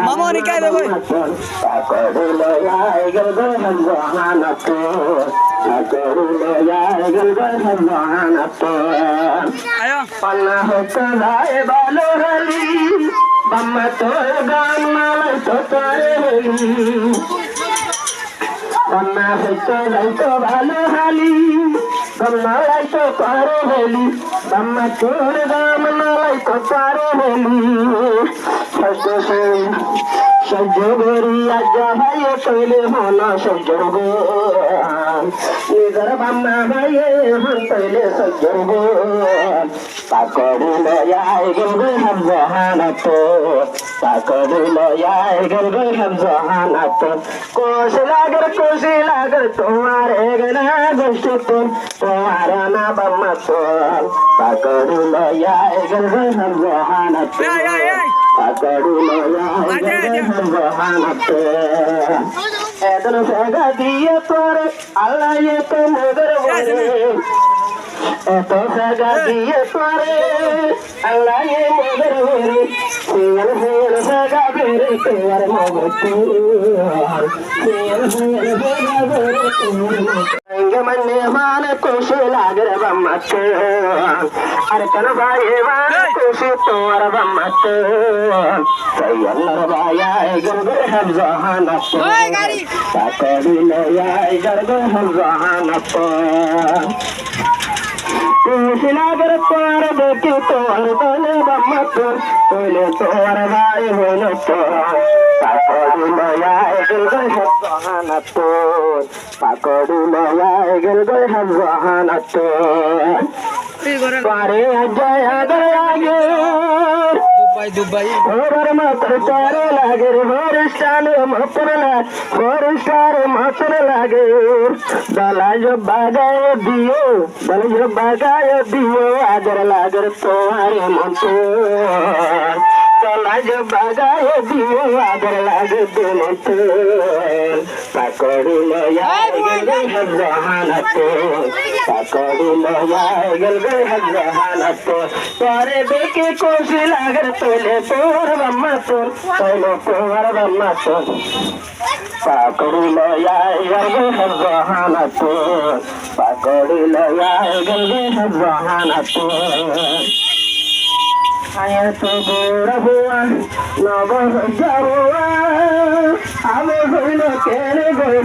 মামা নিকায় দেবো আয়ো পান্না হতো যায় ভালো হলি বাম্মা তোর গান মালাই তো তোরে হলি পান্না হতো যাইতো ভালো হালি মালাই তো তোরে হলি বাম্মা তোর গান মালাই তো তোরে হলি সহ্য করি আজ ভাইয়ে কইলে মন সহ্য নিজের বাম্মা ভাইয়ে হন কইলে সহ্য পাকড়ি লয়াই গলবে হাম জাহানাত পাকড়ি লয়াই গলবে হাম জাহানাত কোশ লাগর তোমার এগনা গোষ্ঠ তোমার না বাম্মা তো পাকড়ি লয়াই গলবে হাম জাহানাত পাকড়ি লয়াই গলবে হাম জাহানাত এদন ফেগা দিয়ে তোর আল্লাহ তো মগর বলে এত জায়গা দিয়ে পারে আল্লাহ মগর হরে সিয়াল সিয়াল জায়গা বেরে তোমার মগর সিয়াল সিয়াল জায়গা বেরে তোমার মনে মান খুশি লাগর বাম্মাতে আর কেন ভাই মান খুশি তোমার বাম্মাতে সাইয়াল্লার ভাইয়া গলবে হাম জাহানাত ওই গাড়ি পাকড়ি লয়াই গলবে হাম জাহানাত শিলাগর তোর দেখি তোর বলে বাম্মা তোর বলে তোর ভাই হইল তোর পাকড়ি লয়াই গলবে হাম জাহানাত পাকড়ি লয়াই গলবে হাম জাহানাত পারে জয় লাগে দুবাই ওর মাত্র চারে লাগে বরিষ্ঠান মাত্র লাগে দলাজ বাগায় দিও আগর লাগর তোমার মত দলাজ বাগায় দিও আগর লাগে মত পাকড়ি লয়াই গলবে হাম জাহানাত পাকড়ি লয়াই গলবে হাম জাহানাত তোরে দেখে খুশি লাগর তোলে তোর বাম্মা তোর তোমার বাম্মা তোর পাকড়ি লয়াই গলবে হাম জাহানাত পাকড়ি লয়াই গলবে হাম জাহানাত আয়া তো গোরা হুয়া নব যাওয়া আমি হইল কেন গই